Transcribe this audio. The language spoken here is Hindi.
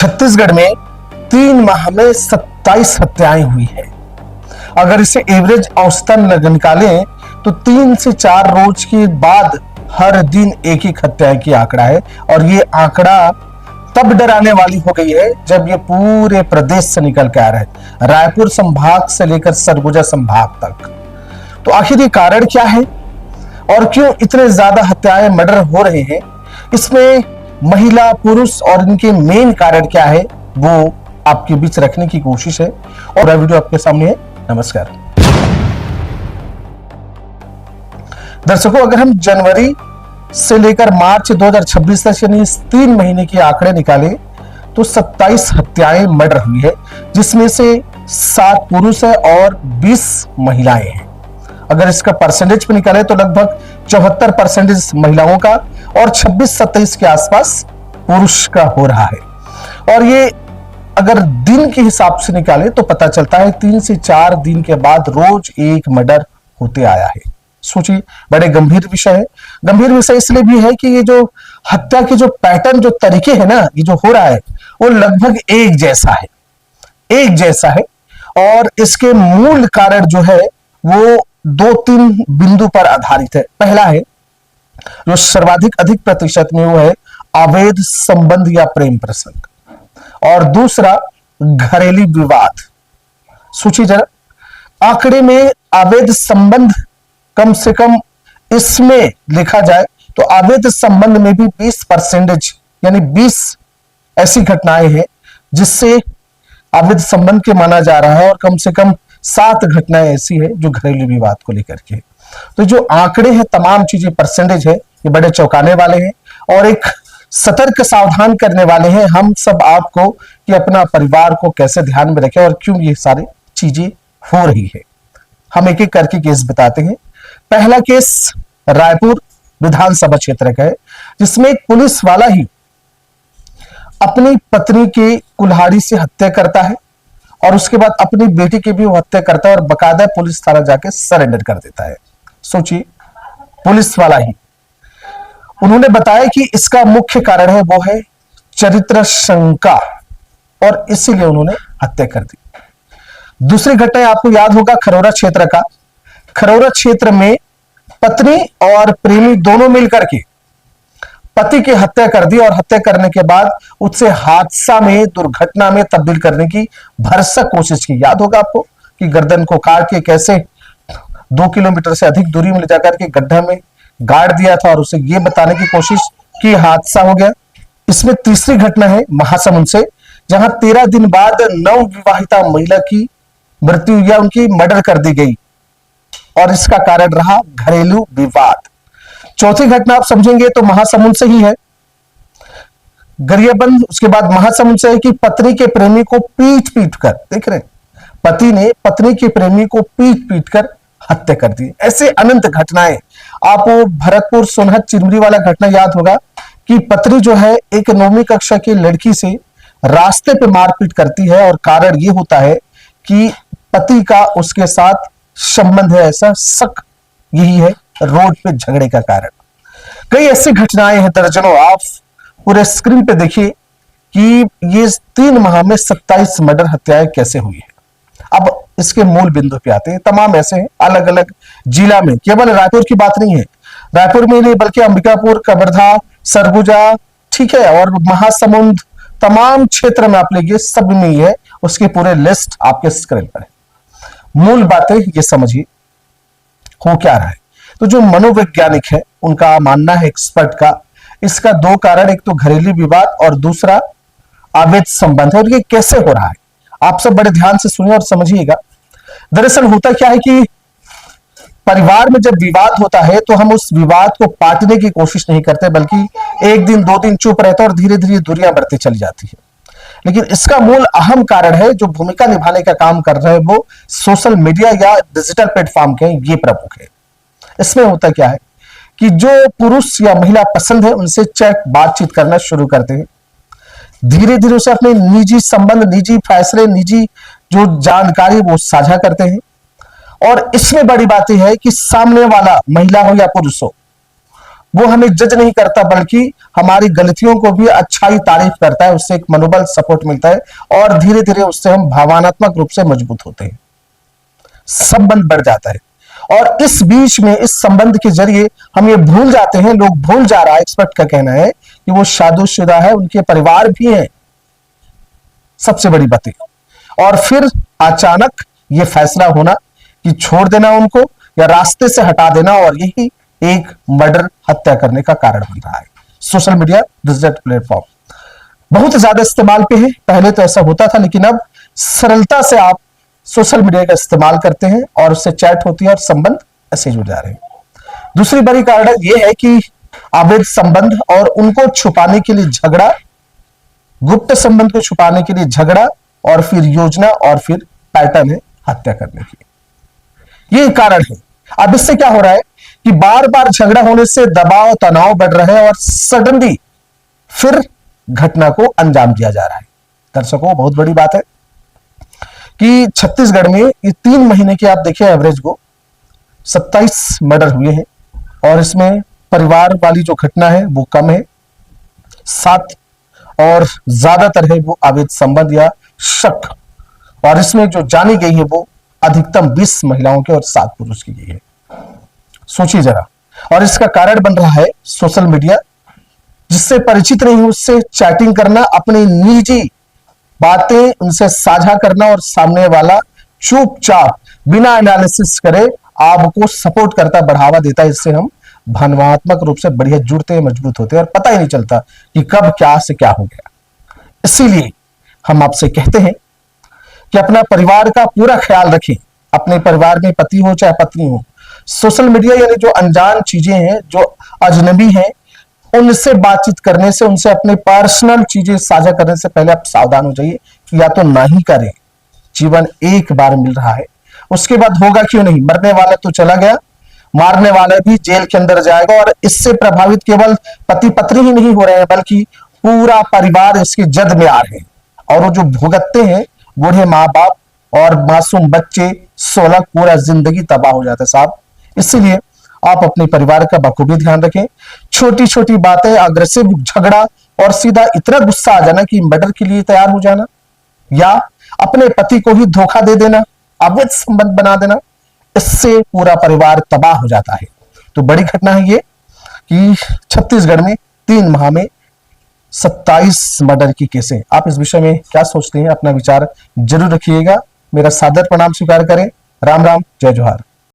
छत्तीसगढ़ में 3 माह में 27 हत्याएं हुई है। अगर इसे एवरेज औसतन निकालें तो 3 से 4 रोज के बाद हर दिन एक एक हत्या की आंकड़ा है। और ये आंकड़ा तब डराने वाली हो गई है जब ये पूरे प्रदेश से निकल के आ रहा है, रायपुर संभाग से लेकर सरगुजा संभाग तक। तो आखिर ये कारण क्या है और क्यों इतने ज्यादा हत्याएं मर्डर हो रहे हैं, इसमें महिला पुरुष और इनके मेन कारण क्या है वो आपके बीच रखने की कोशिश है और वीडियो आपके सामने है। नमस्कार दर्शकों, अगर हम जनवरी से लेकर मार्च 2026 तक यानी इस 3 महीने के आंकड़े निकाले तो 27 हत्याएं मर्डर हुई है, जिसमें से 7 पुरुष है और 20 महिलाएं हैं। अगर इसका परसेंटेज पे निकाले तो लगभग 74% महिलाओं का और 26-27 के आसपास पुरुष का हो रहा है। और ये अगर दिन के हिसाब से निकाले तो पता चलता है 3 से 4 दिन के बाद रोज एक मर्डर होते आया है। सोचिए, बड़े गंभीर विषय है। गंभीर विषय इसलिए भी है कि ये जो हत्या के जो पैटर्न, जो तरीके है ना, ये जो हो रहा है वो लगभग एक जैसा है। और इसके मूल कारण जो है वो 2-3 बिंदु पर आधारित है। पहला है जो सर्वाधिक अधिक प्रतिशत में वो है अवैध संबंध या प्रेम प्रसंग, और दूसरा घरेलू विवाद। सोचिए जरा, आंकड़े में अवैध संबंध कम से कम इसमें लिखा जाए तो अवैध संबंध में भी 20% यानी 20 ऐसी घटनाएं हैं जिससे अवैध संबंध के माना जा रहा है, और कम से कम 7 घटनाएं ऐसी है जो घरेलू विवाद को लेकर के। तो जो आंकड़े हैं, तमाम चीजें परसेंटेज है, ये बड़े चौंकाने वाले हैं और एक सतर्क सावधान करने वाले हैं हम सब आपको कि अपना परिवार को कैसे ध्यान में रखें और क्यों ये सारी चीजें हो रही है। हम एक एक करके केस बताते हैं। पहला केस रायपुर विधानसभा क्षेत्र का है, जिसमें एक पुलिस वाला ही अपनी पत्नी की कुल्हाड़ी से हत्या करता है और उसके बाद अपनी बेटी की भी वो हत्या करता है और बकायदा पुलिस थाना जाके सरेंडर कर देता है। सोचिए, पुलिस वाला ही। उन्होंने बताया कि इसका मुख्य कारण है वो है चरित्र शंका और इसीलिए उन्होंने हत्या कर दी। दूसरी घटना आपको याद होगा खरौरा क्षेत्र का। खरौरा क्षेत्र में पत्नी और प्रेमी दोनों मिलकर के पति की हत्या कर दी और हत्या करने के बाद उससे हादसा में, दुर्घटना में तब्दील करने की भरसक कोशिश की। याद होगा आपको कि गर्दन को काट के कैसे 2 किलोमीटर से अधिक दूरी में ले जाकर के गड्ढा में गाड़ दिया था और उसे ये बताने की कोशिश की हादसा हो गया। इसमें तीसरी घटना है महासमुंद से, जहां 13 दिन बाद नवविवाहिता महिला की मृत्यु या उनकी मर्डर कर दी गई और इसका कारण रहा घरेलू विवाद। चौथी घटना आप समझेंगे तो महासमुंद से ही है, गरियाबंद। उसके बाद महासमुंद से है कि पत्नी के प्रेमी को पीट कर, देख रहे हैं, पति ने पत्नी के प्रेमी को पीट कर हत्या कर दी। ऐसे अनंत घटनाएं। आपको भरतपुर सोनहत चिरमरी वाला घटना याद होगा कि पत्नी जो है एक 9वीं कक्षा की लड़की से रास्ते पे मारपीट करती है और कारण ये होता है कि पति का उसके साथ संबंध है, ऐसा शक यही है रोड पे झगड़े का कारण। कई ऐसी घटनाएं हैं दर्जनों। आप पूरे स्क्रीन पे देखिए कि ये 3 माह में 27 मर्डर हत्याएं कैसे हुई है। अब इसके मूल बिंदु पे आते हैं। तमाम ऐसे हैं अलग अलग जिला में, केवल रायपुर की बात नहीं है, रायपुर में नहीं बल्कि अंबिकापुर, कवर्धा, सरगुजा, ठीक है, और महासमुंद, तमाम क्षेत्र में आप लेंगे सब में ही है। उसकी पूरे लिस्ट आपके स्क्रीन पर है। मूल बातें ये समझिए हो क्या रहा है। तो जो मनोवैज्ञानिक है उनका मानना है, एक्सपर्ट का, इसका 2 कारण, एक तो घरेलू विवाद और दूसरा अवैध संबंध है। और ये कैसे हो रहा है आप सब बड़े ध्यान से सुनिए और समझिएगा। दरअसल होता क्या है कि परिवार में जब विवाद होता है तो हम उस विवाद को पाटने की कोशिश नहीं करते, बल्कि 1 दिन 2 दिन चुप रहते और धीरे धीरे दूरियां बढ़ती चली जाती है। लेकिन इसका मूल अहम कारण है, जो भूमिका निभाने का काम कर रहे हैं वो सोशल मीडिया या डिजिटल प्लेटफॉर्म के ये प्रमुख है। इसमें होता क्या है कि जो पुरुष या महिला पसंद है उनसे चैट बातचीत करना शुरू करते हैं, धीरे धीरे उसे अपने निजी संबंध, निजी फैसले, निजी जो जानकारी वो साझा करते हैं। और इसमें बड़ी बात यह है कि सामने वाला महिला हो या पुरुष हो, वो हमें जज नहीं करता, बल्कि हमारी गलतियों को भी अच्छाई तारीफ करता है, उससे एक मनोबल सपोर्ट मिलता है और धीरे धीरे उससे हम भावनात्मक रूप से मजबूत होते हैं, संबंध बढ़ जाता है। और इस बीच में इस संबंध के जरिए हम ये भूल जाते हैं, लोग भूल जा रहा है, एक्सपर्ट का कहना है कि वो शादीशुदा है, उनके परिवार भी हैं, सबसे बड़ी बात है। और फिर अचानक ये फैसला होना कि छोड़ देना उनको या रास्ते से हटा देना, और यही एक मर्डर, हत्या करने का कारण बन रहा है। सोशल मीडिया डिजिटल प्लेटफॉर्म बहुत ज्यादा इस्तेमाल पे है, पहले तो ऐसा होता था, लेकिन अब सरलता से आप सोशल मीडिया का इस्तेमाल करते हैं और उससे चैट होती है और संबंध ऐसे जुड़ जा रहे हैं। दूसरी बड़ी कारण यह है कि अवैध संबंध और उनको छुपाने के लिए झगड़ा, गुप्त संबंध को छुपाने के लिए झगड़ा, और फिर योजना, और फिर पैटर्न है हत्या करने की। ये कारण है। अब इससे क्या हो रहा है कि बार बार झगड़ा होने से दबाव, तनाव बढ़ रहा है और सडनली फिर घटना को अंजाम दिया जा रहा है। दर्शकों, बहुत बड़ी बात है कि छत्तीसगढ़ में ये 3 महीने के आप देखिए एवरेज को 27 मर्डर हुए हैं, और इसमें परिवार वाली जो घटना है वो कम है 7, और ज्यादातर है वो अवैध संबंध या शक, और इसमें जो जानी गई है वो अधिकतम 20 महिलाओं के और 7 पुरुष की गई है। सोचिए जरा। और इसका कारण बन रहा है सोशल मीडिया, जिससे परिचित नहीं उससे चैटिंग करना, अपनी निजी बातें उनसे साझा करना, और सामने वाला चुपचाप बिना एनालिसिस करे आपको सपोर्ट करता, बढ़ावा देता है। इससे हम भावनात्मक रूप से बढ़िया जुड़ते हैं, मजबूत होते हैं, और पता ही नहीं चलता कि कब क्या से क्या हो गया। इसीलिए हम आपसे कहते हैं कि अपना परिवार का पूरा ख्याल रखें। अपने परिवार में पति हो चाहे पत्नी हो, सोशल मीडिया यानी जो अनजान चीजें हैं, जो अजनबी हैं, उनसे बातचीत करने से, उनसे अपने पर्सनल चीजें साझा करने से पहले आप सावधान हो जाइए कि या तो ना ही करें। जीवन एक बार मिल रहा है, उसके बाद होगा क्यों नहीं। मरने वाला तो चला गया, मारने वाला भी जेल के अंदर जाएगा, और इससे प्रभावित केवल पति पत्नी ही नहीं हो रहे हैं, बल्कि पूरा परिवार इसकी जद में आ रहे हैं। और वो जो भुगतते हैं बूढ़े माँ बाप और मासूम बच्चे, 16 पूरा जिंदगी तबाह हो जाता है साहब। इसीलिए आप अपने परिवार का बखूबी ध्यान रखें। छोटी छोटी बातें, अग्रेसिव झगड़ा और सीधा इतना गुस्सा आ जाना कि मर्डर के लिए तैयार हो जाना, या अपने पति को ही धोखा दे देना, अवैध संबंध बना देना, इससे पूरा परिवार तबाह हो जाता है। तो बड़ी घटना है ये कि छत्तीसगढ़ में 3 माह में 27 मर्डर की केसें। आप इस विषय में क्या सोचते हैं? अपना विचार जरूर रखिएगा। मेरा सादर प्रणाम स्वीकार करें। राम राम, जय जोहार।